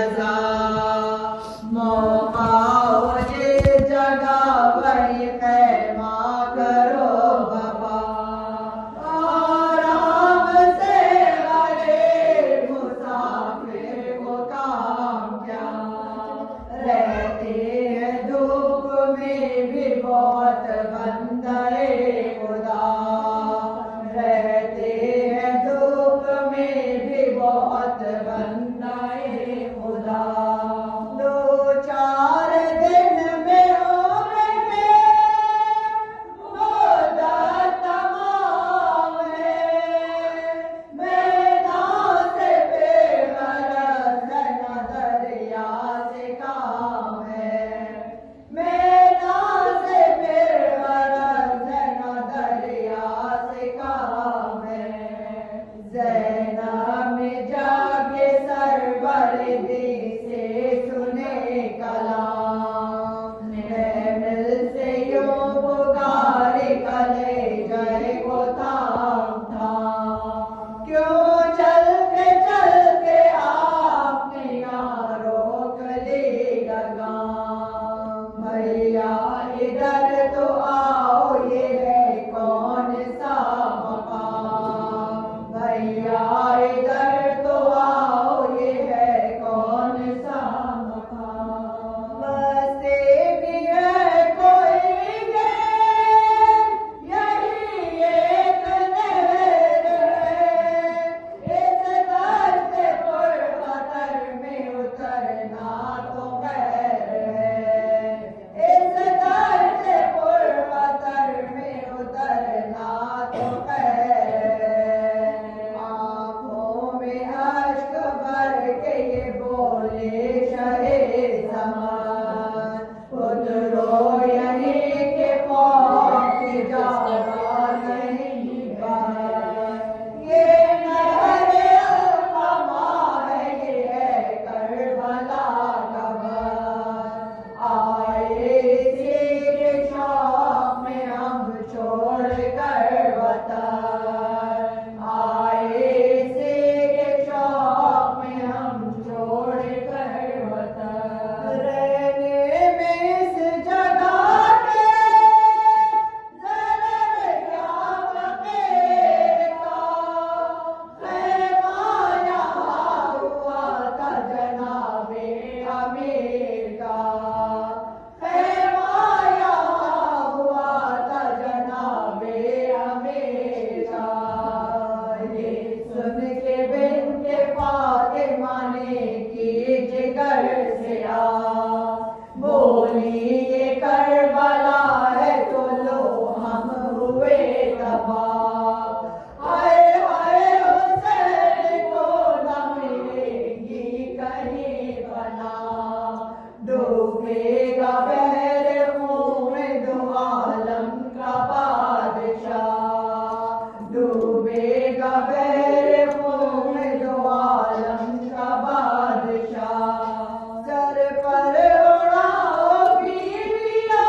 رضا موقع ہو جس جگہ وہی خیمہ کرو بابا آرام سے غریب مسافر کو کام کیا رہتے ہیں دھوپ میں بھی بہت بندے خدا رہتے ہیں دھوپ میں بھی بہت بندے خدا دو چار دن میں عمر میں مدت تمام ہے میدان سے بے غرض نہ دریا سے کام ہے میدان سے بے غرض نہ دریا سے کام ہے زینب میں جا کے سروردی سے سنے کلام محمل سے یوں پکار کلیجے کو تھام تھام کیوں چلتے چلتے آپ نے یہاں روک لی لگام بھیا ادھر تو آؤ یہ ہے کون سا مقام بھیا ادھر تو آؤ یہ ہے کون سا مقام بستے بھی ہے کوئی غیر یہی ایک نہر ہے اس در سے پر خطر میں اترنا تو خیر ہے اس در سے پر خطر میں اترنا تو خیر ہے آنکھوں میں اشک بھر کے یہ بولے شاہ زمان اترو یہیں کہ قوم کی جگہ نہیں بات یہ نہر القمہ ہے یہ ہے کربلا کا بات آئے اسی کے شوق میں ہم چھوڑ کر وطن آئے اسی کے شوق میں ہم چھوڑ کر وطن رہنے میں اس جگہ کے ذرا کیا فقیر کا خیمہ یہاں ہوا تھا جناب امیر کا خیمہ یہاں ہوا تھا جناب امیر کا یہ سن کے بنت فاطمہ نے کی جگر سے بولی یہ کربلا ہے تو لو ہم ہوئے تباہ ہائے ہائے حسین کو نہ ملے گی کہیں پناہ ڈوبے گا بحر خون میں دو عالم کا بادشاہ ڈوبے گا بحر خون میں دو عالم کا بادشاہ سر پر اڑاؤ بیویاں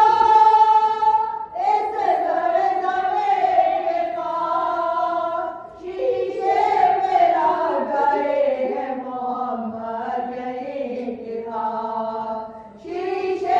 اس زمزمے کے پاس شیشے میرا گئے ہیں محمد یہیں کے پاس شیشے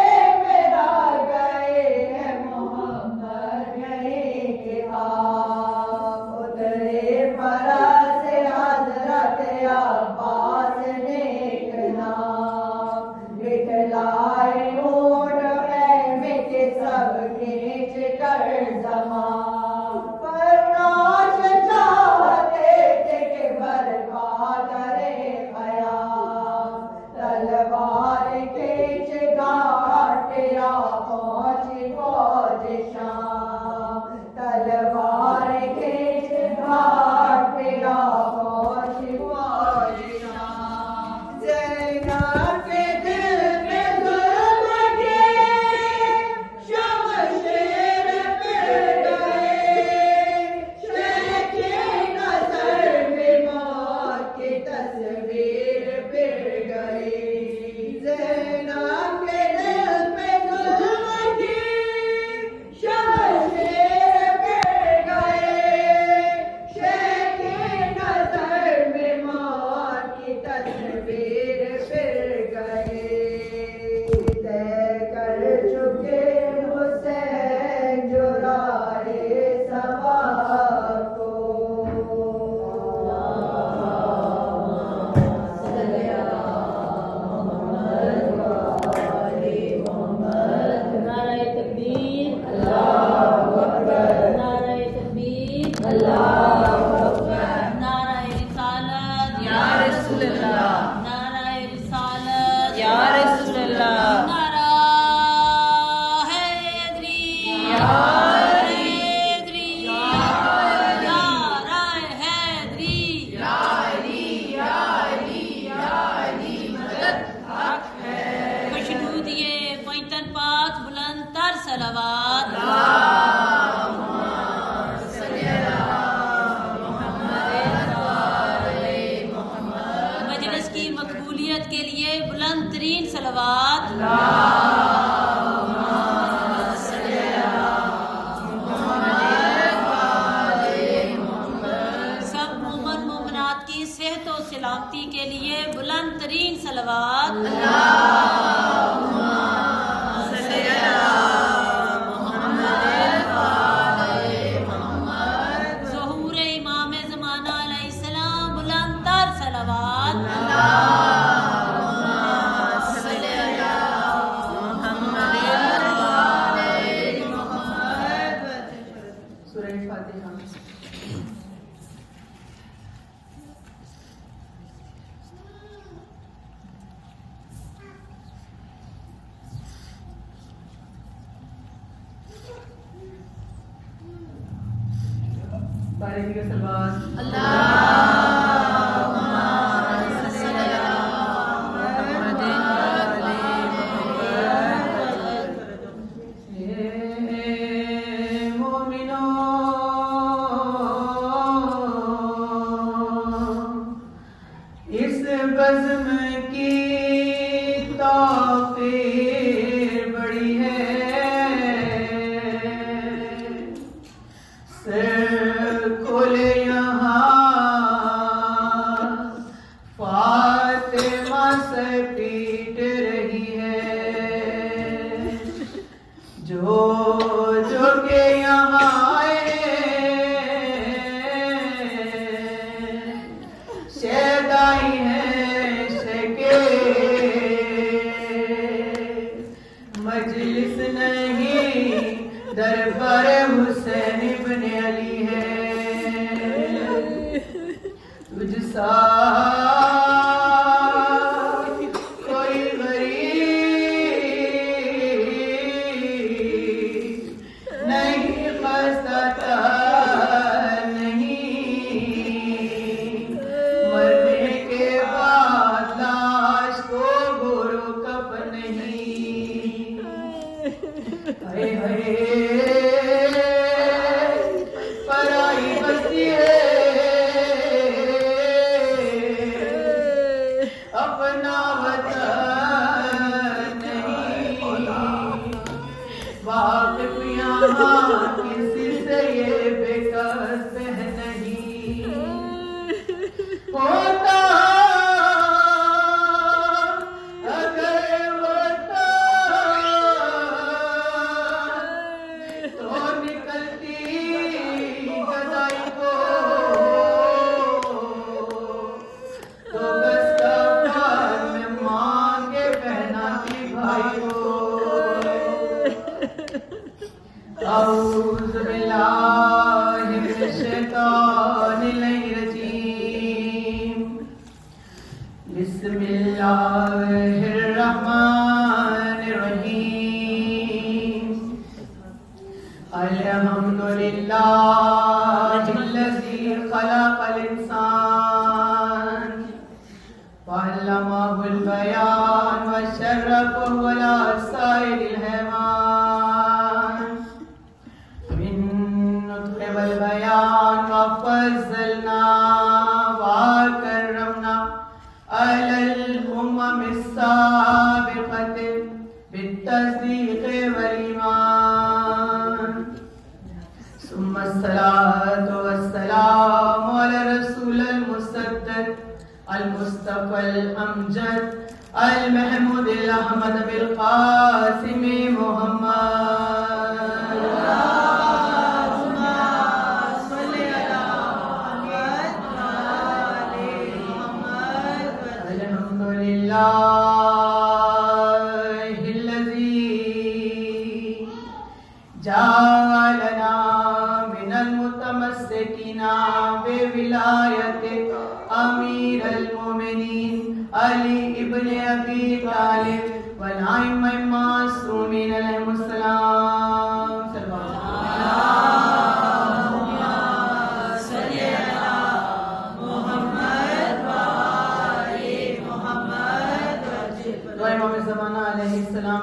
بلند ترین صلوات سب مومن مومنات کی صحت و سلامتی کے لیے بلند ترین صلوات ظہور امام زمانہ علیہ السلام بلند تر صلوات سورہ فاتحہ بارے کی صلوات اس بزم کی توفیر بڑی ہے سر کھولے یہاں فاطمہ سے پیٹ رہی ہے جو کہ یہاں شیدائی ہے شکے مجلس نہیں دربار حسین ابن علی ہے تجھ سا کوئی غریب نہیں خستہ پرائی بستی ہے اپنا وطن نہیں واقف یہاں کسی سے یہ بے کس نہیں ہوتا اعوذ باللہ من الشیطان الرجیم بسم اللہ الرحمن الرحیم الحمدللہ الذی خلق الانسان وعلمہ البیان وشرفہ علی سائر الحیوان والبيان وفضلنا وكرمنا على الأمم السابقة بالتصديق والإيمان ثم الصلاة والسلام على رسول المصدق المصطفى الأمجد المحمود الأحمد بالقاسم محمد الذي جعلنا من المتمسكين بولاية أمير المؤمنين علي ابن أبي طالب والأئمة المعصومين عليهم السلام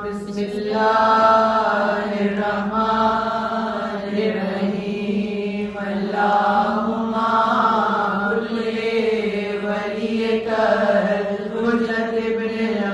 بسم اللہ الرحمن الرحیم اللہم کل ولیک حجت ابن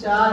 4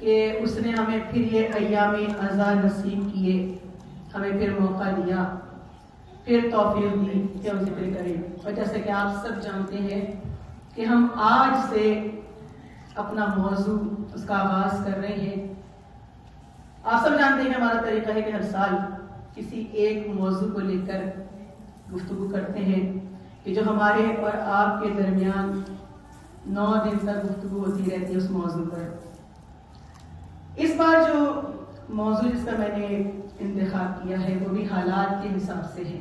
کہ اس نے ہمیں پھر یہ ایام ازا نصیب کیے، ہمیں پھر موقع دیا، پھر توفیق دی کہ ہم ذکر کریں. اور جیسے کہ آپ سب جانتے ہیں کہ ہم آج سے اپنا موضوع اس کا آغاز کر رہے ہیں. آپ سب جانتے ہیں ہمارا طریقہ ہے کہ ہر سال کسی ایک موضوع کو لے کر گفتگو کرتے ہیں کہ جو ہمارے اور آپ کے درمیان 9 دن تک گفتگو ہوتی رہتی ہے اس موضوع پر. اس بار جو موضوع جس کا میں نے انتخاب کیا ہے وہ بھی حالات کے حساب سے ہے.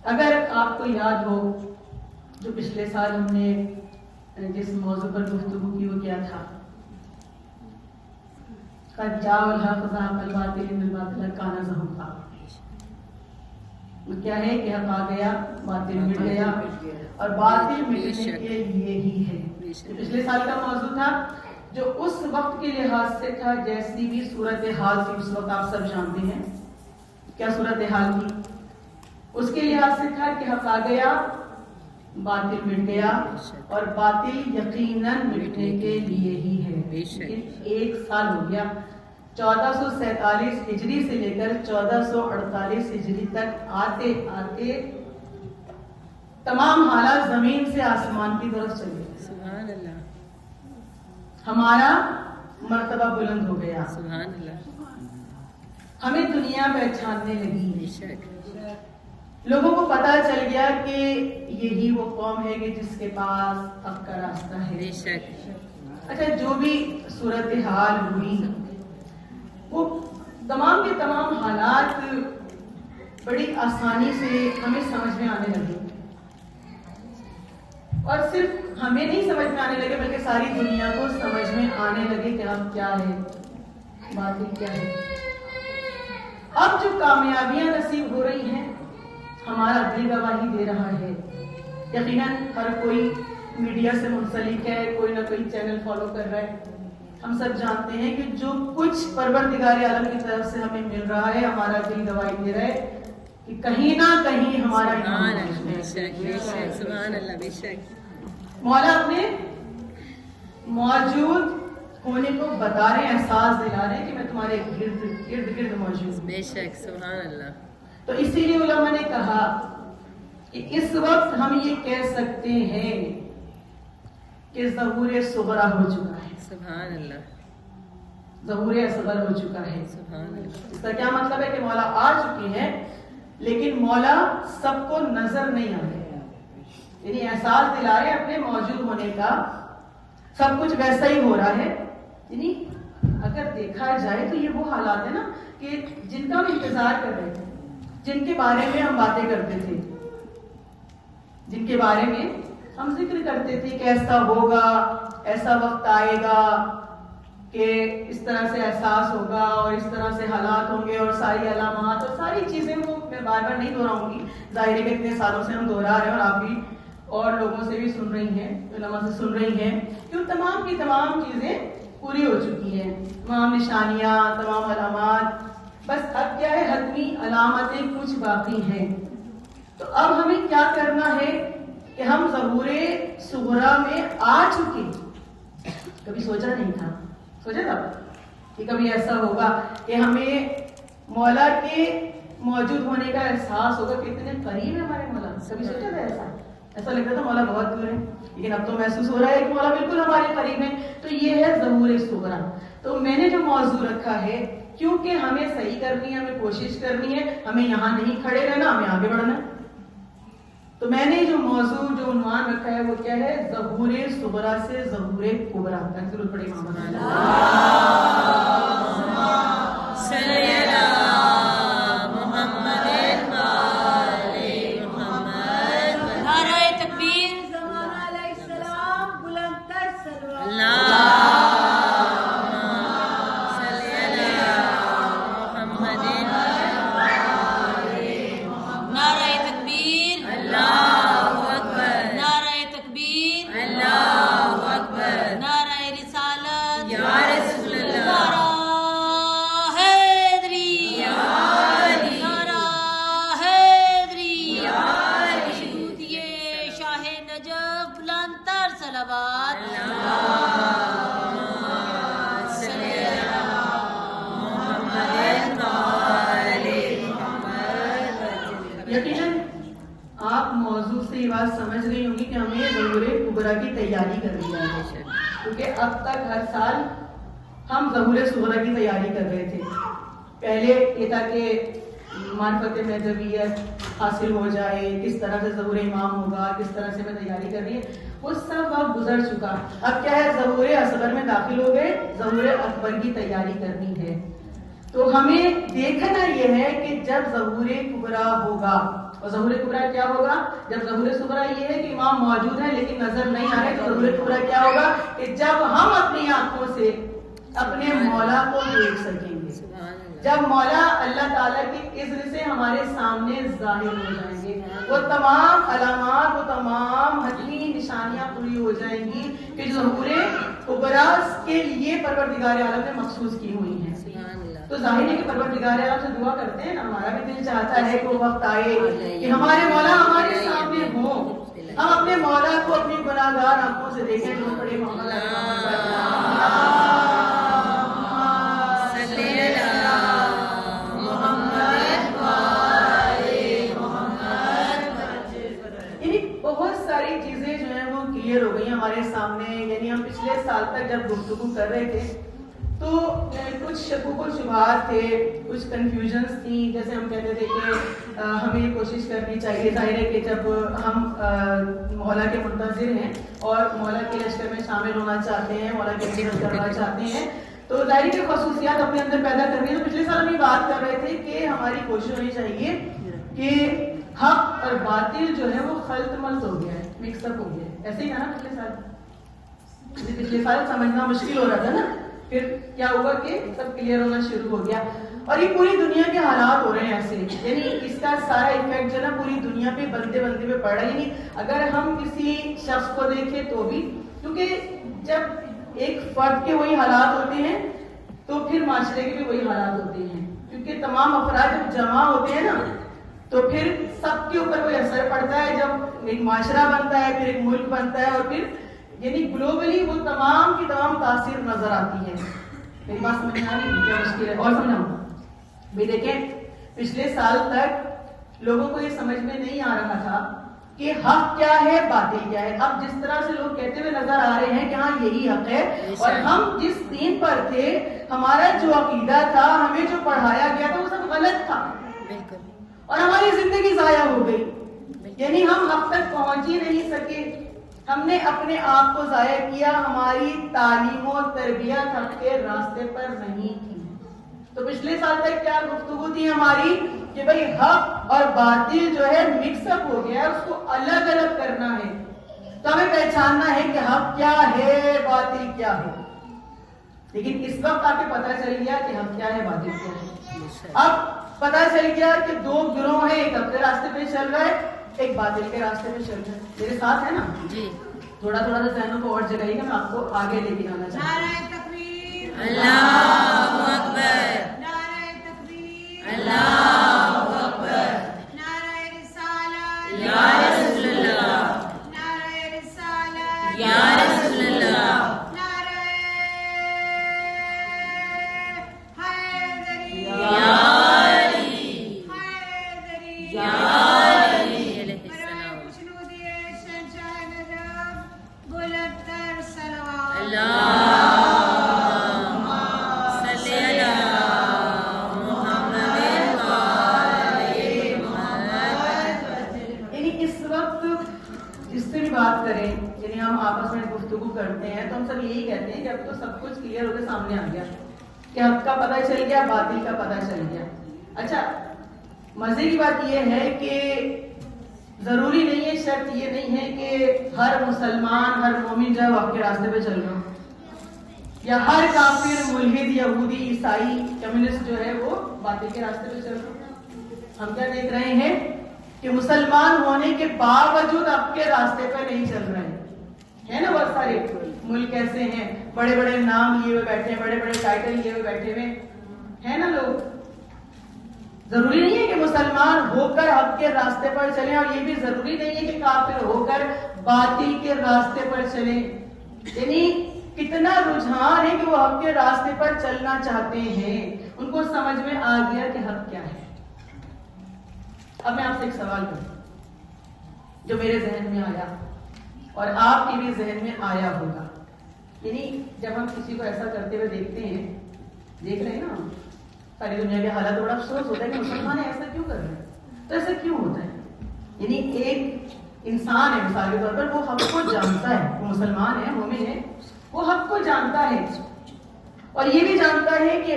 اگر آپ کو یاد ہو جو پچھلے سال ہم نے جس موضوع پر گفتگو کی وہ کیا تھا، قد جاء الحق وزهق الباطل ان الباطل كان زهوقا. وہ کیا ہے کہ حق آ گیا، باطل مٹ گیا، اور باطل مٹنے کے لیے ہی ہے. پچھلے سال کا موضوع تھا جو اس وقت کے لحاظ سے تھا جیسی بھی صورتحال تھی اس وقت، آپ سب جانتے ہیں کیا صورتحال تھی. اس کے لحاظ سے تھا کہ حق آ گیا، باطل مٹ گیا، اور باطل یقیناً مٹنے کے لیے ہی ہے. لیکن 1 سال ہو گیا، 1447 ہجری سے لے کر 1448 ہجری تک آتے آتے تمام حالات زمین سے آسمان کی طرف چلے. سبحان اللہ. ہمارا مرتبہ بلند ہو گیا، سبحان اللہ. ہمیں دنیا پہچاننے لگی، بے شک. لوگوں کو پتا چل گیا کہ یہی وہ قوم ہے کہ جس کے پاس حق کا راستہ ہے. بے شک. اچھا، جو بھی صورتحال ہوئی وہ تمام کے تمام حالات بڑی آسانی سے ہمیں سمجھ میں آنے لگے، اور صرف ہمیں نہیں سمجھ میں آنے لگے بلکہ ساری دنیا کو سمجھ میں آنے لگے کہ اب کیا ہے، باطل کیا ہے. اب جو کامیابیاں نصیب ہو رہی ہیں ہمارا دل گواہی دے رہا ہے. یقیناً ہر کوئی میڈیا سے منسلک ہے، کوئی نہ کوئی چینل فالو کر رہا ہے. ہم سب جانتے ہیں کہ جو کچھ پروردگار عالم کی طرف سے ہمیں مل رہا ہے ہمارا دل گواہی دے رہا ہے کہ کہیں نہ کہیں ہمارا سبحان اللہ. بے شک. بے شک. سبحان اللہ. بے شک. مولا اپنے موجود ہونے کو بتا رہے ہیں، احساس دلا رہے ہیں کہ میں تمہارے گرد گرد موجود ہوں. بے شک. سبحان اللہ. تو اسی لیے علماء نے کہا کہ اس وقت ہم یہ کہہ سکتے ہیں کہ ظہور صغرا ہو چکا ہے. سبحان اللہ. ظہور اصغر ہو چکا ہے. سبحان اللہ. اس کا کیا مطلب ہے کہ مولا آ چکے ہیں لیکن مولا سب کو نظر نہیں آ رہے، یعنی احساس دلا رہے اپنے موجود ہونے کا. سب کچھ ویسا ہی ہو رہا ہے. یعنی اگر دیکھا جائے تو یہ وہ حالات ہیں نا کہ جن کا ہم انتظار کر رہے تھے، جن کے بارے میں ہم باتیں کرتے تھے، جن کے بارے میں ہم ذکر کرتے تھے کہ ایسا ہوگا، ایسا وقت آئے گا کہ اس طرح سے احساس ہوگا اور اس طرح سے حالات ہوں گے اور ساری علامات اور ساری چیزیں، وہ میں بار بار نہیں دہراؤں گی، ظاہر ہے کہ اتنے سالوں سے ہم دہرا رہے ہیں اور آپ بھی اور لوگوں سے بھی سن رہی ہیں، علماء سے سن رہی ہیں کہ وہ تمام کی تمام چیزیں پوری ہو چکی ہیں، تمام نشانیاں، تمام علامات. بس اب کیا ہے، حتمی علامتیں کچھ باقی ہیں. تو اب ہمیں کیا کرنا ہے کہ ہم ظہور صغرا میں آ چکے. کبھی سوچا نہیں تھا، سوچا تھا کہ کبھی ایسا ہوگا کہ ہمیں مولا کے موجود ہونے کا احساس ہوگا کہ اتنے قریب ہے ہمارے مولا. کبھی سوچا تھا ایسا لگتا تھا مولا بہت دور ہے، لیکن اب تو محسوس ہو رہا ہے کہ مولا بالکل ہمارے قریب ہے. تو یہ ہے ظہور صغرا. تو میں نے جو موضوع رکھا ہے کیونکہ ہمیں صحیح کرنی ہے، ہمیں کوشش کرنی ہے، ہمیں یہاں نہیں کھڑے رہنا، ہمیں آگے بڑھنا. تو میں نے جو موضوع جو عنوان رکھا ہے وہ کیا ہے، ظہور صغرا سے ظہور کبرا. ضرور پڑھیں محمد نعرہ رسالت تیاری کرنی ہے، کیونکہ اب تک ہر سال ہم ظہور صغریٰ کی تیاری کر رہے تھے. پہلے یہ تھا کہ معرفت مہذبیت حاصل ہو جائے، کس طرح سے ظہور امام ہوگا، کس طرح سے میں تیاری کر رہی ہے، وہ سب وقت گزر چکا. اب کیا ہے، ظہور اصغر میں داخل ہو گئے، ظہور اکبر کی تیاری کرنی ہے. تو ہمیں دیکھنا یہ ہے کہ جب ظہور کبریٰ ہوگا، اور ظہور کبریٰ کیا ہوگا، جب ظہور صغریٰ یہ ہے کہ امام موجود ہے لیکن نظر نہیں آ رہے، تو ظہور کبریٰ کیا ہوگا کہ جب ہم اپنی آنکھوں سے اپنے مولا کو دیکھ سکیں گے، جب مولا اللہ تعالیٰ کی اذن سے ہمارے سامنے ظاہر ہو جائیں گے، وہ تمام علامات، وہ تمام حتمی نشانیاں پوری ہو جائیں گی کہ ظہور کبریٰ کے لیے پروردگار عالم نے مخصوص کی ہوئی ہیں. تو ظاہر ہے کہ پروردگار عالم سے دعا کرتے ہیں نا، ہمارا بھی دل چاہتا ہے کہ وہ وقت آئے کہ ہمارے مولا ہمارے سامنے ہوں، ہم اپنے مولا کو اپنی گناہگار آنکھوں سے دیکھیں. جو پڑے محمد بہت ساری چیزیں جو ہیں وہ کلیئر ہو گئی ہمارے سامنے. یعنی ہم پچھلے سال تک جب گفتگو کر رہے تھے تو کچھ شکوک و شبہات تھے، کچھ کنفیوژنس تھیں. جیسے ہم کہتے تھے کہ ہمیں یہ کوشش کرنی چاہیے، ظاہر ہے کہ جب ہم مولا کے منتظر ہیں اور مولا کے لشکر میں شامل ہونا چاہتے ہیں، مولا کے خدمت کرنا چاہتے ہیں، تو ظاہر کی خصوصیات اپنے اندر پیدا کرنی ہے. تو پچھلے سال ہم یہ بات کر رہے تھے کہ ہماری کوشش ہونی چاہیے کہ حق اور باطل جو ہے وہ خلط ملط ہو گیا ہے، مکس اپ ہو گیا ہے. ایسے ہی تھا نا پچھلے سال سمجھنا مشکل ہو رہا تھا نا، پھر کیا ہوا کہ سب کلیئر ہونا شروع ہو گیا. اور یہ پوری دنیا کے حالات ہو رہے ہیں ایسے، یعنی اس کا سارا ایفیکٹ جو ہے نا پوری دنیا پہ بندے پہ پڑ رہا ہے. یعنی اگر ہم کسی شخص کو دیکھیں تو بھی، کیونکہ جب ایک فرد کے وہی حالات ہوتے ہیں تو پھر معاشرے کے بھی وہی حالات ہوتے ہیں، کیونکہ تمام افراد جب جمع ہوتے ہیں نا تو پھر سب کے اوپر کوئی اثر پڑتا ہے. جب ایک معاشرہ بنتا ہے، پھر ایک ملک بنتا ہے، اور پھر یعنی گلوبلی وہ تمام کی تمام تاثیر نظر آتی ہے. میری بات سمجھ آ رہی ہے کیا مشکل ہے؟ اور سمجھاؤں بھی. دیکھیں پچھلے سال تک لوگوں کو یہ سمجھ میں نہیں آ رہا تھا کہ حق کیا ہے، باطل کیا ہے. اب جس طرح سے لوگ کہتے ہوئے نظر آ رہے ہیں کہ ہاں یہی حق ہے، اور ہم جس دین پر تھے، ہمارا جو عقیدہ تھا، ہمیں جو پڑھایا گیا تھا، وہ سب غلط تھا اور ہماری زندگی ضائع ہو گئی. یعنی ہم اب تک پہنچ ہی نہیں سکے، ہم نے اپنے آپ کو ضائع کیا، ہماری تعلیم و تربیت حق کے راستے پر نہیں تھی. تو پچھلے سال تک کیا گفتگو تھی ہماری کہ بھئی حق اور باطل جو ہے مکس اپ ہو گیا ہے، اس کو الگ الگ کرنا ہے. تو ہمیں پہچاننا ہے کہ حق کیا ہے، باطل کیا ہے. لیکن اس وقت آپ کو پتہ چل گیا کہ حق کیا ہے، باطل کیا ہے. اب پتہ چل گیا کہ دو گروہ ہیں، ایک حق کے راستے پہ چل رہا ہے، ایک باطل کے راستے پہ چل رہا ہے. میرے ساتھ ہے نا جی؟ تھوڑا تھوڑا سا ذہنوں کو اور جگائیے گا، میں آپ کو آگے لے کے جانا چاہتا ہوں. نعرہ تکبیر، اللہ اکبر، نعرہ تکبیر، اللہ اکبر، نعرہ رسالت یا رسول اللہ، نعرہ رسالت یا رسول اللہ، نعرہ حیدری یا علی، حیدری یا بات کریں. یعنی ہم آپس میں گفتگو کرتے ہیں تو ہم سب یہی کہتے ہیں کہ اب تو سب کچھ کلیئر ہو کے سامنے آ گیا کہ حق کا پتہ چل گیا، باطل کا پتہ چل گیا. اچھا مزے کی بات یہ ہے کہ ضروری نہیں ہے، شرط یہ نہیں ہے کہ ہر مسلمان، ہر مومن جو ہے وہ آپ کے راستے پہ چل رہا ہو، یا ہر کافر، ملحد، یہودی، عیسائی، کمیونسٹ جو ہے وہ باطل کے راستے پہ چل رہا ہو. ہم کیا دیکھ رہے ہیں کہ مسلمان ہونے کے باوجود آپ کے راستے پہ نہیں چل رہے ہیں. ہے نا بہت سارے ملک ایسے ہیں، بڑے بڑے نام لیے ہوئے بیٹھے ہیں، بڑے بڑے ٹائٹل لیے ہوئے بیٹھے ہوئے ہیں نا لوگ. ضروری نہیں ہے کہ مسلمان ہو کر حق کے راستے پر چلیں، اور یہ بھی ضروری نہیں ہے کہ کافر ہو کر باطل کے راستے پر چلیں. یعنی کتنا رجحان ہے کہ وہ حق کے راستے پر چلنا چاہتے ہیں، ان کو سمجھ میں آ گیا کہ حق کیا ہے. اب میں آپ سے ایک سوال کروں جو میرے ذہن میں آیا. اور آپ کے بھی ذہن میں آیا ہوگا. یعنی جب ہم کسی کو ایسا کرتے ہوئے دیکھتے ہیں، دیکھ رہے ہیں نا ساری دنیا کے حالات، بڑا افسوس ہوتا ہے کہ مسلمان ایسا کیوں کر رہے ہیں، تو ایسا کیوں ہوتا ہے. یعنی ایک انسان ہے مثال کے طور پر، وہ حق کو جانتا ہے، وہ مسلمان ہے، مومن ہے، وہ حق کو جانتا ہے اور یہ بھی جانتا ہے کہ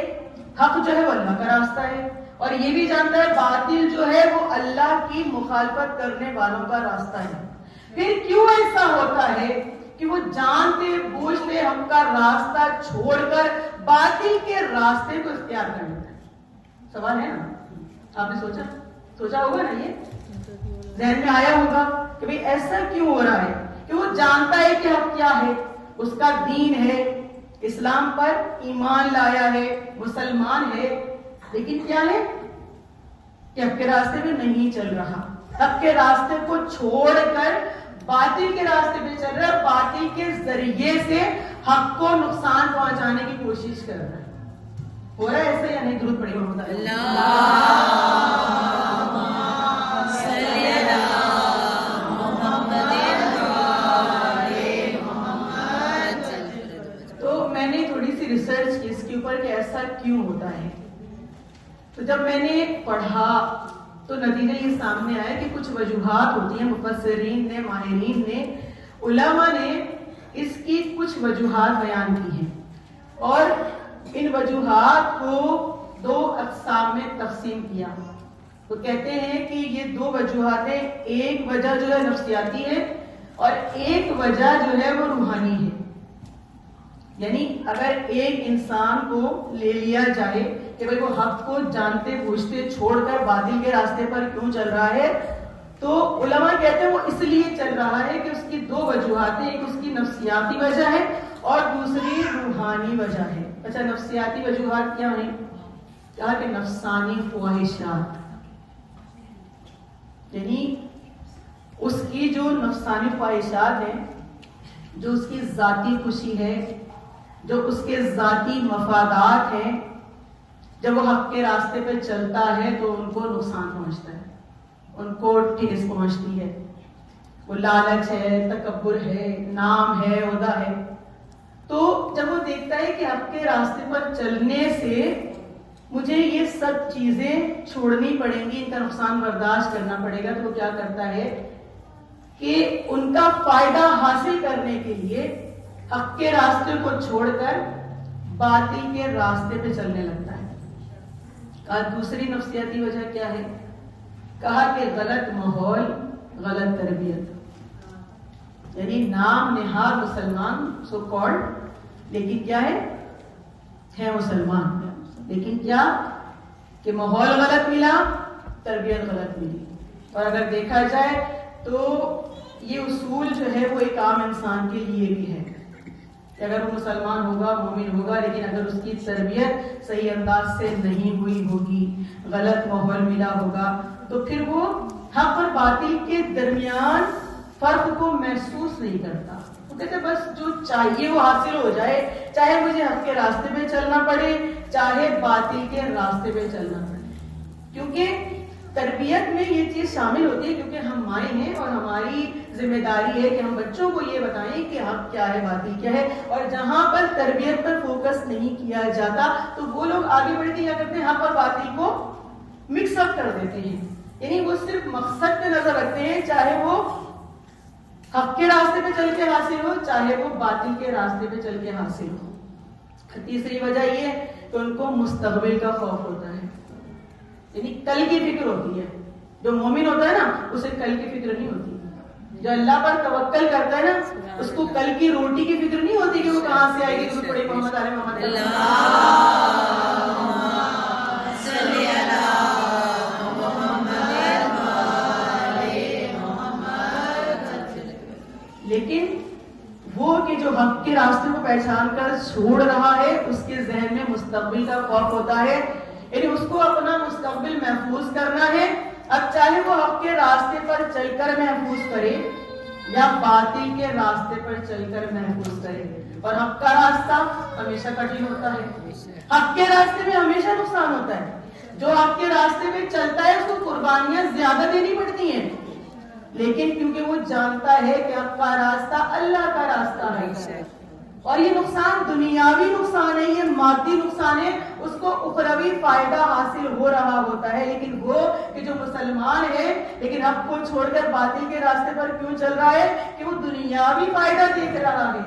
حق جو ہے وہ اللہ کا راستہ ہے، اور یہ بھی جانتا ہے باطل جو ہے وہ اللہ کی مخالفت کرنے والوں کا راستہ ہے. پھر کیوں ایسا ہوتا ہے کہ وہ جانتے بوجھتے حق کا راستہ چھوڑ کر باطل کے راستے کو اختیار کر لیتا ہے؟ سوال ہے نا. آپ نے سوچا ہوگا نا، یہ ذہن میں آیا ہوگا کہ بھئی ایسا کیوں ہو رہا ہے کہ وہ جانتا ہے کہ حق کیا ہے، اس کا دین ہے، اسلام پر ایمان لایا ہے، مسلمان ہے، لیکن کیا ہے کہ حق کے راستے میں نہیں چل رہا، حق کے راستے کو چھوڑ کر باطل کے راستے پہ چل رہا ہے، باطل کے ذریعے سے حق کو نقصان پہنچانے کی کوشش کر رہا ہے. ہو رہا ہے ایسا یا نہیں؟ درود پڑھیے محمد تو میں نے تھوڑی سی ریسرچ کی اس کے اوپر کہ ایسا کیوں ہوتا ہے. تو جب میں نے پڑھا تو نتیجہ یہ سامنے آیا کہ کچھ وجوہات ہوتی ہیں، مفسرین نے، ماہرین نے، علماء نے اس کی کچھ وجوہات بیان کی ہیں، اور ان وجوہات کو 2 اقسام میں تقسیم کیا. تو کہتے ہیں کہ یہ 2 وجوہات ہیں، ایک وجہ جو ہے نفسیاتی ہے اور ایک وجہ جو ہے وہ روحانی ہے. یعنی اگر ایک انسان کو لے لیا جائے کہ بھئی وہ حق کو جانتے بوجھتے چھوڑ کر باطل کے راستے پر کیوں چل رہا ہے، تو علماء کہتے ہیں وہ اس لیے چل رہا ہے کہ اس کی 2 وجوہات ہیں، ایک اس کی نفسیاتی وجہ ہے اور دوسری روحانی وجہ ہے. اچھا، نفسیاتی وجوہات کیا ہیں؟ کہا کہ نفسانی خواہشات، یعنی اس کی جو نفسانی خواہشات ہیں، جو اس کی ذاتی خوشی ہے، جو اس کے ذاتی مفادات ہیں، جب وہ حق کے راستے پہ چلتا ہے تو ان کو نقصان پہنچتا ہے، ان کو ٹھیس پہنچتی ہے. وہ لالچ ہے، تکبر ہے، نام ہے، عہدہ ہے. تو جب وہ دیکھتا ہے کہ حق کے راستے پر چلنے سے مجھے یہ سب چیزیں چھوڑنی پڑیں گی، ان کا نقصان برداشت کرنا پڑے گا، تو وہ کیا کرتا ہے کہ ان کا فائدہ حاصل کرنے کے لیے حق کے راستے کو چھوڑ کر باطل کے راستے پہ چلنے لگتا ہے. کہا دوسری نفسیاتی وجہ کیا ہے؟ کہا کہ غلط ماحول، غلط تربیت. یعنی نام نہاد مسلمان سو کالڈ، لیکن کیا ہے مسلمان، لیکن کیا کہ ماحول غلط ملا، تربیت غلط ملی. اور اگر دیکھا جائے تو یہ اصول جو ہے وہ ایک عام انسان کے لیے بھی ہے کہ اگر وہ مسلمان ہوگا، مومن ہوگا، لیکن اگر اس کی تربیت صحیح انداز سے نہیں ہوئی ہوگی، غلط ماحول ملا ہوگا، تو پھر وہ حق اور باطل کے درمیان فرق کو محسوس نہیں کرتا. وہ کہتے بس جو چاہیے وہ حاصل ہو جائے، چاہے مجھے حق کے راستے پہ چلنا پڑے، چاہے باطل کے راستے پہ چلنا پڑے. کیونکہ تربیت میں یہ چیز شامل ہوتی ہے، کیونکہ ہم مائیں ہیں اور ہماری ذمہ داری ہے کہ ہم بچوں کو یہ بتائیں کہ حق کیا ہے، باطل کیا ہے. اور جہاں پر تربیت پر فوکس نہیں کیا جاتا تو وہ لوگ آگے بڑھ کے کیا کرتے ہیں، حق اور باطل کو مکس اپ کر دیتے ہیں. یعنی وہ صرف مقصد پہ نظر رکھتے ہیں، چاہے وہ حق کے راستے پہ چل کے حاصل ہو، چاہے وہ باطل کے راستے پہ چل کے حاصل ہو. تیسری وجہ یہ ہے کہ ان کو مستقبل کا خوف ہوتا ہے، یعنی کل کی فکر ہوتی ہے. جو مومن ہوتا ہے نا اسے کل کی فکر نہیں ہوتی. جو اللہ پر توکل کرتا ہے نا اس کو کل کی روٹی کی فکر نہیں ہوتی کہ وہ کہاں سے آئے گی. تو پڑے محمد علیہ محمد لیکن وہ کہ جو حق کے راستے کو پہچان کر چھوڑ رہا ہے اس کے ذہن میں مستقبل کا خوف ہوتا ہے. یعنی اس کو اپنا مستقبل محفوظ کرنا ہے. اب چاہے وہ حق کے راستے پر چل کر محفوظ کرے یا باطل کے راستے پر چل کر محفوظ کرے. اور حق کا راستہ ہمیشہ کٹھن ہوتا ہے، حق کے راستے میں ہمیشہ نقصان ہوتا ہے. جو حق کے راستے میں چلتا ہے اس کو قربانیاں زیادہ دینی پڑتی ہیں. لیکن کیونکہ وہ جانتا ہے کہ حق کا راستہ اللہ کا راستہ ہے، اور یہ نقصان دنیاوی نقصان ہے، یہ مادی نقصان ہے، اس کو اخروی فائدہ حاصل ہو رہا ہوتا ہے، لیکن وہ کہ جو مسلمان ہے لیکن حق کو چھوڑ کر باطل کے راستے پر کیوں چل رہا ہے؟ کہ وہ دنیاوی فائدہ دیکھ رہا ہے،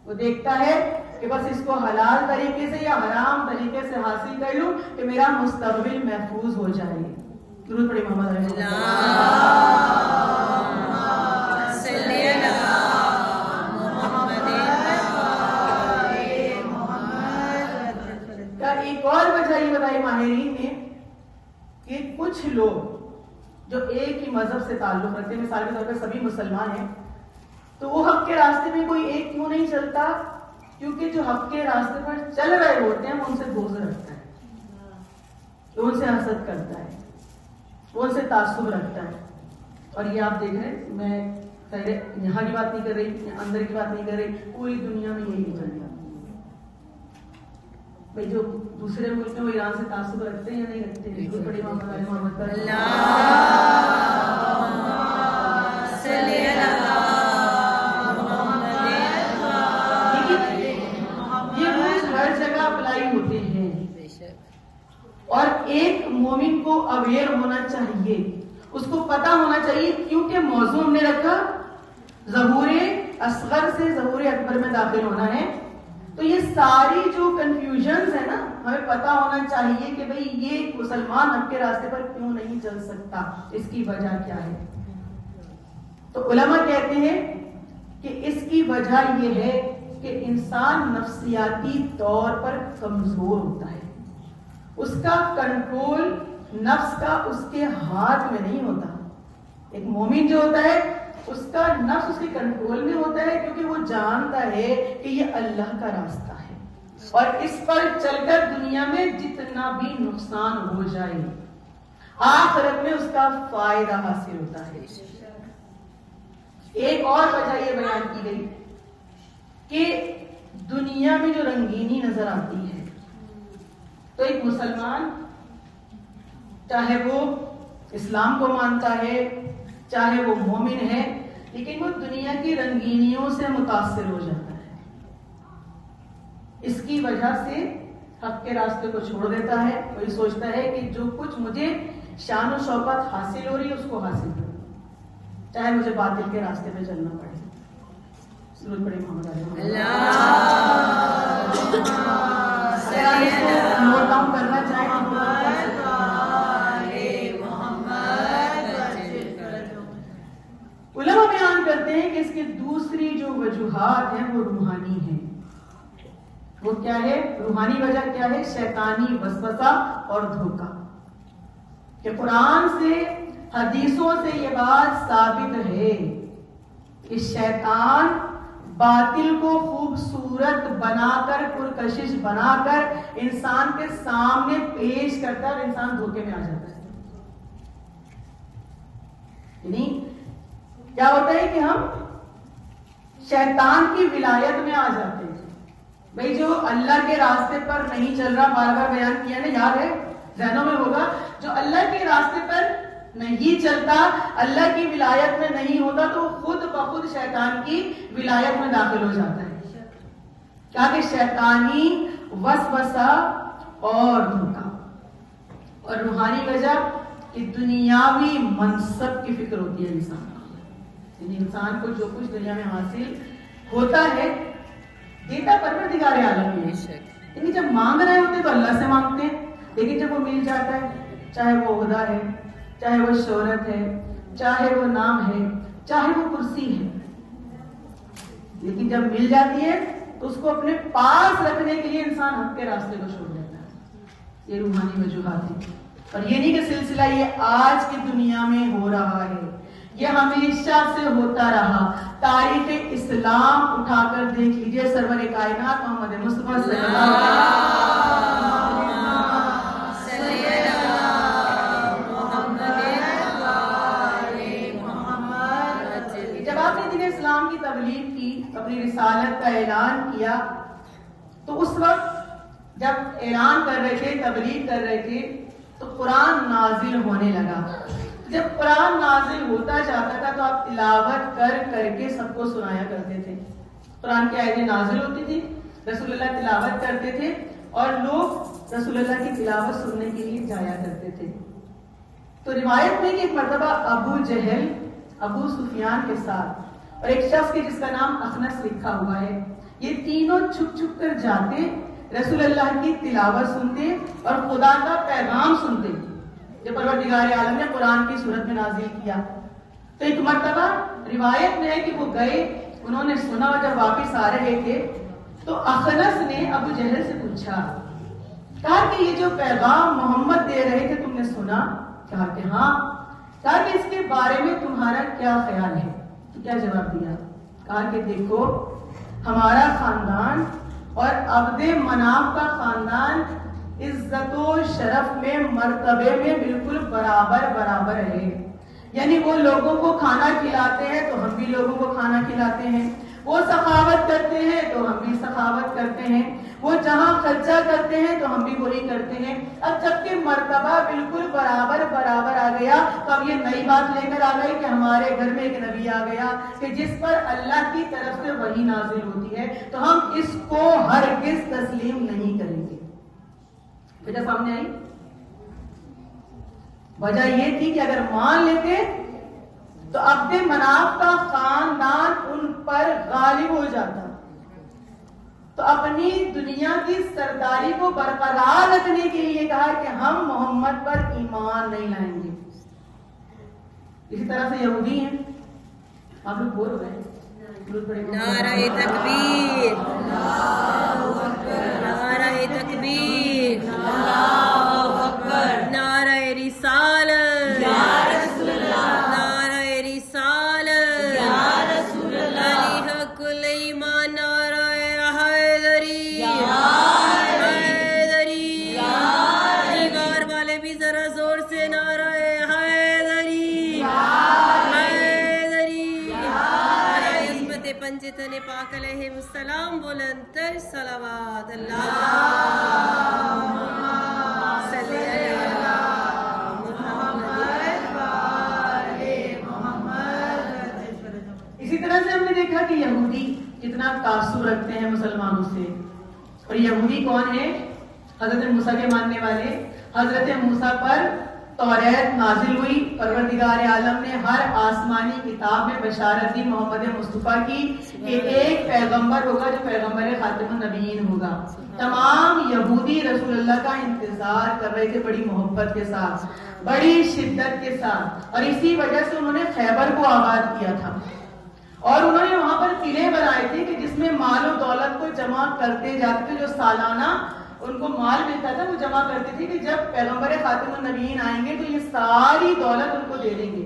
وہ دیکھتا ہے کہ بس اس کو حلال طریقے سے یا حرام طریقے سے حاصل کر لوں کہ میرا مستقبل محفوظ ہو جائے۔ درود پڑھیں محمد علیہ السلام۔ ایک اور وجہ یہ بتائی ماہرین نے کہ کچھ لوگ جو ایک ہی مذہب سے تعلق رکھتے ہیں، مثال کے طور پر سبھی مسلمان ہیں، تو وہ حق کے راستے میں کوئی ایک کیوں نہیں چلتا؟ کیونکہ جو حق کے راستے پر چل رہے ہوتے ہیں وہ ان سے بغض رکھتا ہے، وہ ان سے حسد کرتا ہے، وہ ان سے تعصب رکھتا ہے۔ اور یہ آپ دیکھ رہے ہیں، میں یہاں کی بات نہیں کر رہی، اندر کی بات نہیں کر رہی، پوری دنیا میں یہی چل رہا ہے۔ بھئی جو دوسرے ملک میں وہ ایران سے تعصب رکھتے ہیں یا نہیں رکھتے؟ بالکل بڑی محمد پر ہوتے ہیں، اور ایک مومن کو اویئر ہونا چاہیے، اس کو پتا ہونا چاہیے، کیونکہ موضوع ہم نے رکھا ظہور اصغر سے ظہور اکبر میں داخل ہونا ہے، تو یہ ساری جو کنفیوژنز ہے نا، ہمیں پتا ہونا چاہیے کہ بھئی یہ مسلمان حق کے راستے پر کیوں نہیں چل سکتا، اس کی وجہ کیا ہے؟ تو علماء کہتے ہیں کہ اس کی وجہ یہ ہے کہ انسان نفسیاتی طور پر کمزور ہوتا ہے، اس کا کنٹرول نفس کا اس کے ہاتھ میں نہیں ہوتا۔ ایک مومن جو ہوتا ہے اس کا نفس اس کے کنٹرول میں ہوتا ہے، کیونکہ وہ جانتا ہے کہ یہ اللہ کا راستہ ہے، اور اس پر چل کر دنیا میں جتنا بھی نقصان ہو جائے آخرت میں اس کا فائدہ حاصل ہوتا ہے۔ ایک اور وجہ یہ بیان کی گئی کہ دنیا میں جو رنگینی نظر آتی ہے، تو ایک مسلمان چاہے وہ اسلام کو مانتا ہے، چاہے وہ مومن ہے، لیکن وہ دنیا کی رنگینیوں سے متاثر ہو جاتا ہے، اس کی وجہ سے حق کے راستے کو چھوڑ دیتا ہے۔ وہ یہ سوچتا ہے کہ جو کچھ مجھے شان و شوکت حاصل ہو رہی ہے اس کو حاصل کروں، چاہے مجھے باطل کے راستے پہ چلنا پڑے۔ درود پڑھیں محمد علیہ السلام۔ نوٹ ڈاؤن کرنا چاہیں علماء بیان کرتے ہیں کہ اس کی دوسری جو وجوہات ہیں وہ روحانی ہیں۔ وہ کیا ہے؟ روحانی وجہ کیا ہے؟ شیطانی وسوسہ اور دھوکہ۔ کہ قرآن سے حدیثوں سے یہ بات ثابت ہے کہ شیطان باطل کو خوبصورت بنا کر، پرکشش بنا کر انسان کے سامنے پیش کرتا ہے، اور انسان دھوکے میں آ جاتا ہے۔ یعنی کیا ہوتا ہے کہ ہم شیطان کی ولایت میں آ جاتے ہیں۔ بھئی جو اللہ کے راستے پر نہیں چل رہا، بار بار بیان کیا نا، یاد ہے ذہنوں میں ہوگا، جو اللہ کے راستے پر نہیں چلتا، اللہ کی ولایت میں نہیں ہوتا، تو خود بخود شیطان کی ولایت میں داخل ہو جاتا ہے۔ کیا کہ شیطانی وسوسہ اور دھوکہ۔ اور روحانی وجہ کہ دنیاوی منصب کی فکر ہوتی ہے انسان کو، یعنی انسان کو جو کچھ دنیا میں حاصل ہوتا ہے دیتا پروردگار عالم ہے، یعنی جب مانگ رہے ہوتے تو اللہ سے مانگتے ہیں، لیکن جب وہ مل جاتا ہے، چاہے وہ عہدہ ہے، چاہے وہ شہرت ہے، چاہے وہ نام ہے، چاہے وہ کرسی ہے، لیکن جب مل جاتی ہے تو اس کو اپنے پاس رکھنے کے لیے انسان حق کے راستے کو چھوڑ دیتا ہے۔ یہ روحانی وجوہات ہیں۔ اور یہ نہیں کہ سلسلہ یہ آج کی دنیا میں ہو رہا ہے، یہ ہمیشہ سے ہوتا رہا۔ تاریخ اسلام اٹھا کر دیکھ لیجئے، سرور کائنات محمد مصطفیٰ صلی اللہ علیہ وسلم، جب آپ نے دین اسلام کی تبلیغ کی، اپنی رسالت کا اعلان کیا، تو اس وقت جب اعلان کر رہے تھے، تبلیغ کر رہے تھے، تو قرآن نازل ہونے لگا۔ جب قرآن نازل ہوتا جاتا تھا تو آپ تلاوت کر کر کے سب کو سنایا کرتے تھے. قرآن کی آیتیں نازل ہوتی تھی, رسول اللہ تلاوت کرتے تھے اور لوگ رسول اللہ کی تلاوت سننے کے لیے جایا کرتے تھے. تو روایت میں کہ ایک مرتبہ ابو جہل ابو سفیان کے ساتھ اور ایک شخص کے جس کا نام اخنس لکھا ہوا ہے, یہ تینوں چھپ چھپ کر جاتے, رسول اللہ کی تلاوت سنتے اور خدا کا پیغام سنتے جو پروردگار عالم نے قرآن کی صورت میں نازل کیا. تو ایک مرتبہ روایت میں ہے کہ وہ گئے, انہوں نے سنا اور جب واپس آ رہے تھے تو اخنس نے ابو جہل سے پوچھا, کہا کہ یہ جو پیغام محمد دے رہے تھے تم نے سنا؟ کہا کہ ہاں. کہا کہ اس کے بارے میں تمہارا کیا خیال ہے؟ تو کیا جواب دیا؟ کہا کہ دیکھو ہمارا خاندان اور عبد مناف کا خاندان عزت و شرف میں مرتبے میں بالکل برابر برابر ہے. یعنی وہ لوگوں کو کھانا کھلاتے ہیں تو ہم بھی لوگوں کو کھانا کھلاتے ہیں, وہ سخاوت کرتے ہیں تو ہم بھی سخاوت کرتے ہیں, وہ جہاں خرچہ کرتے ہیں تو ہم بھی وہی کرتے ہیں. اب جب کہ مرتبہ بالکل برابر برابر آ گیا تو اب یہ نئی بات لے کر آ گئی کہ ہمارے گھر میں ایک نبی آ گیا کہ جس پر اللہ کی طرف سے وحی نازل ہوتی ہے, تو ہم اس کو ہرگز تسلیم نہیں کریں گے. وجہ سامنے آئی. وجہ یہ تھی کہ اگر مان لیتے تو عبد مناف کا خاندان ان پر غالب ہو جاتا. تو اپنی دنیا کی سرداری کو برقرار رکھنے کے لیے کہا کہ ہم محمد پر ایمان نہیں لائیں گے. اسی طرح سے یہودی ہیں, آپ لوگ بول رہے ہیں نعرہ تکبیر, نعرہ تکبیر, نعرہ رسالت, نعرہ رسالت, علی حق الایمان, نعرہ حیدری, حیدری, دیگار والے بھی ذرا زور سے نعرہ حیدری, حیدری, عصمت پنجتن پاک علیہ السلام, بلند تر صلوات. اللہم صلی علی محمد. اسی طرح سے ہم نے دیکھا کہ یہودی کتنا تعصب رکھتے ہیں مسلمانوں سے. اور یہودی کون ہے؟ حضرت موسیٰ کے ماننے والے. حضرت موسیٰ پر توریت نازل ہوئی, پروردگار عالم نے ہر آسمانی کتاب میں بشارت دی محمد مصطفیٰ کی کہ ایک پیغمبر ہوگا جو پیغمبر خاتم النبیین ہوگا. تمام یہودی رسول اللہ کا انتظار کر رہے تھے بڑی محبت کے ساتھ, بڑی شدت کے ساتھ, اور اسی وجہ سے انہوں نے خیبر کو آباد کیا تھا اور انہوں نے وہاں پر قلعے بنائے تھے کہ جس میں مال و دولت کو جمع کرتے جاتے تھے. جو سالانہ ان کو مال ملتا تھا وہ جمع کرتے تھے کہ جب پیغمبر خاتم النبیین آئیں گے تو یہ ساری دولت ان کو دے دیں گے.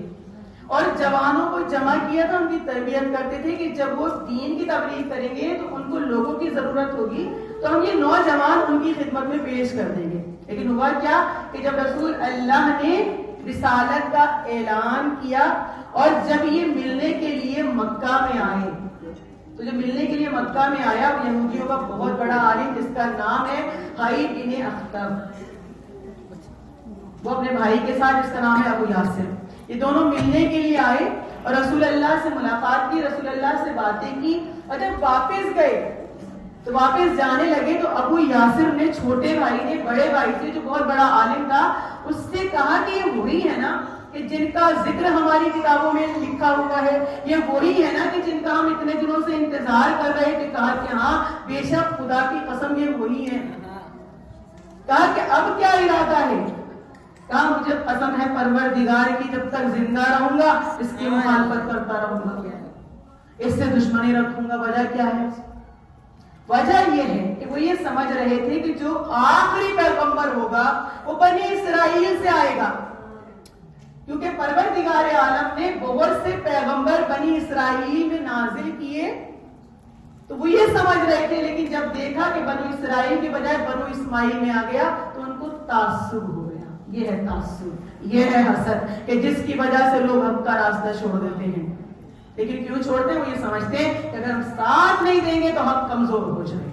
اور جوانوں کو جمع کیا تھا, ان کی تربیت کرتے تھے کہ جب وہ دین کی تبلیغ کریں گے تو ان کو لوگوں کی ضرورت ہوگی تو ہم یہ نوجوان ان کی خدمت میں پیش کر دیں گے. لیکن ہوا کیا کہ جب رسول اللہ نے رسالت کا اعلان کیا اور جب یہ ملنے کے لیے مکہ میں آئے, تو جو ملنے کے لیے مکہ میں آیا وہ یہودیوں کا بہت بڑا عالم جس کا نام ہے حی بن اخطب, وہ اپنے بھائی کے ساتھ جس کا نام ہے ابو یاسر, یہ دونوں ملنے کے لیے آئے اور رسول اللہ سے ملاقات کی, رسول اللہ سے باتیں کی. اور جب واپس گئے تو واپس جانے لگے تو ابو یاسر نے چھوٹے بھائی نے بڑے بھائی سے جو بہت بڑا عالم تھا اس سے کہا کہ یہ وہی ہے نا کہ جن کا ذکر ہماری کتابوں میں لکھا ہوا ہے, یہ وہی ہے نا کہ جن کا ہم اتنے دنوں سے انتظار کر رہے تھے. کہا کہ ہاں بے شک خدا کی قسم یہ وہی ہے. کہا کہ اب کیا ارادہ ہے؟ کہا مجھے قسم ہے پروردگار کی جب تک زندہ رہوں گا اس کی مخالفت کرتا رہوں گا, اس سے دشمنی رکھوں گا. وجہ کیا ہے؟ وجہ یہ ہے کہ وہ یہ سمجھ رہے تھے کہ جو آخری پیغمبر ہوگا وہ بنی اسرائیل سے آئے گا, کیونکہ پروردگار عالم نے بہت سے پیغمبر بنی اسرائیل میں نازل کیے. تو وہ یہ سمجھ رہے تھے, لیکن جب دیکھا کہ بنو اسرائیل کے بجائے بنو اسماعیل میں آ گیا تو ان کو تعصب ہو گیا. یہ ہے تعصب, یہ ہے حسد کہ جس کی وجہ سے لوگ حق کا راستہ چھوڑ دیتے ہیں. لیکن کیوں چھوڑتے ہیں؟ وہ یہ سمجھتے ہیں کہ اگر ہم ساتھ نہیں دیں گے تو حق کمزور ہو جائے گا.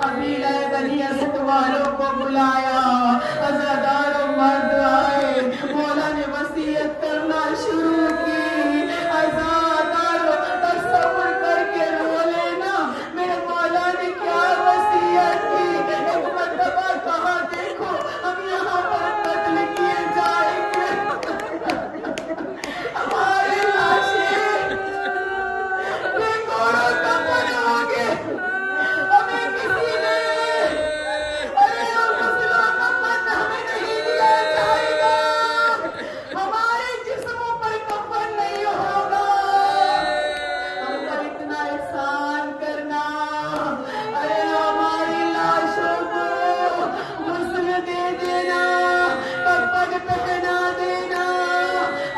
قبیلہ بنی اسد والوں کو بلایا، عزادار و مرد آئے، مولا نے وصیت کرنا شروع کی۔ عزادار تصور کر کے رو لینا میرے مولا نے کیا وصیت کی۔ ایک مرتبہ کہا دیکھو ہم یہاں پر قتل کیے جائیں گے، ہماری لاشیں بے گورو کفن ہوں گے، ہمیں کسی نے کفن ہمیں نہیں دیا جائے گا، ہمارے جسموں پر کفن نہیں ہوگا، ہم پر اتنا احسان کرنا، ارے ہماری لاشوں کو غسل دے دینا، کفن پہنا دینا۔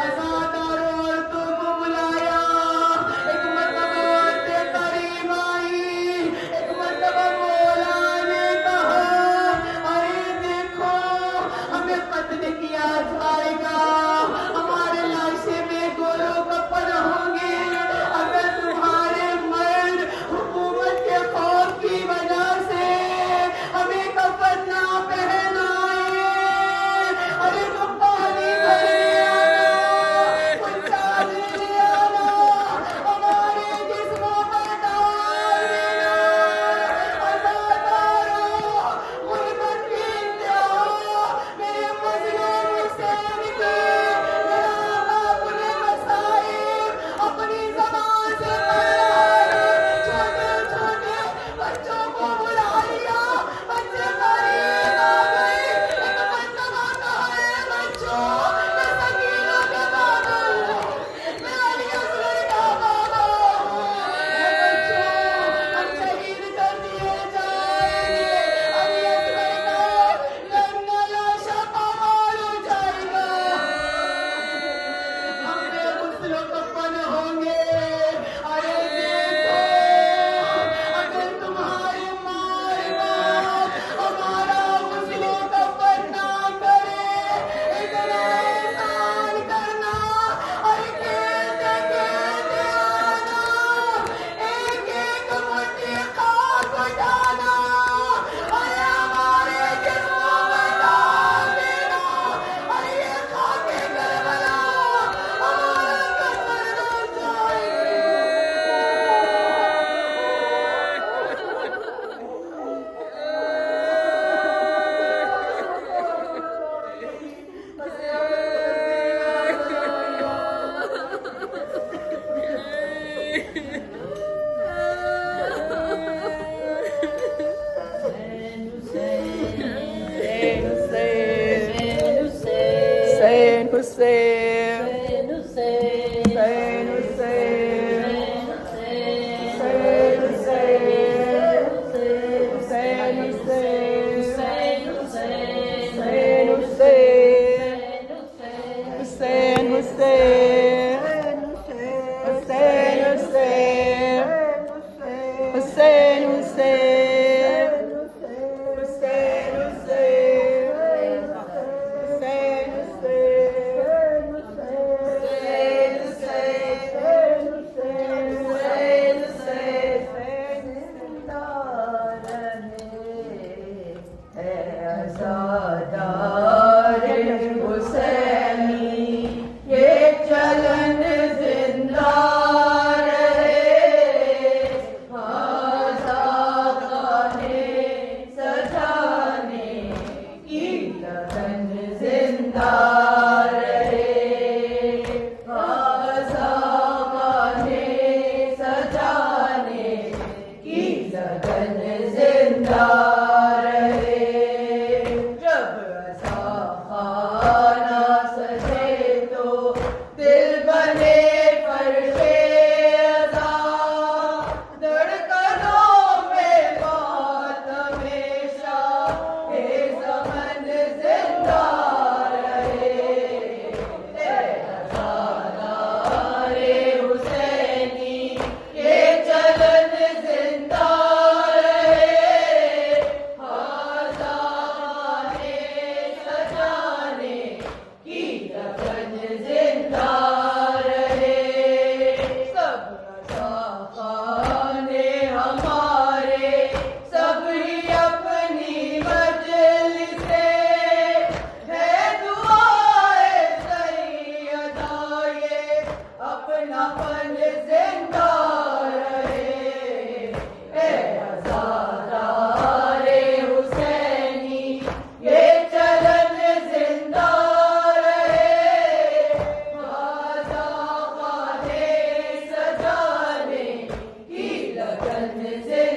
عزادار عورتوں کو بلایا، ایک مرتبہ عورتیں قریب آئی، ایک مرتبہ مولا نے کہا ارے دیکھو ہمیں قتل کیا جائے گا، ہمارے لاشیں بے گورو کفن ہوں گے، اگر تمہارے مرد حکومت کے خوف کی وجہ سے ہمیں کفن نہ پہنائے، ارے تم پانی بھر لے آنا، کچھ چادر لے آنا، ہمارے جسموں پر ڈال دینا۔ عزاداروں، غربت کی انتہا میرے مظلوم حسین کی، میرا آقا اپنے مصائب اپنی زبان سے پڑھائے، چھوٹے چھوٹے بچوں کو بلا لیا، بچے قریب آ گئے، ایک مرتبہ کہا اے بچوں، میں سکینہ کا بابا ہوں، میں علی اصغر کا بابا ہوں، اے بچوں ہم شہید کر دیے جائیں گے، علی اصغر کا لڑنا لاشا پامال ہو جائے گا، ہم بے غسل و کفن ہوں گے۔ ارے دیکھو اگر تمہارے ماں باپ ہمارا غسل و کفن نہ کرے، اتنا احسان کرنا، اور کہتے کہتے آنا، ایک ایک مٹھی خاک اٹھانا، اور ہمارے جسموں پر ڈال دینا، اور یہ خاک کربلا ہمارا کفن ہو جائے گی۔ حسین حسین حسین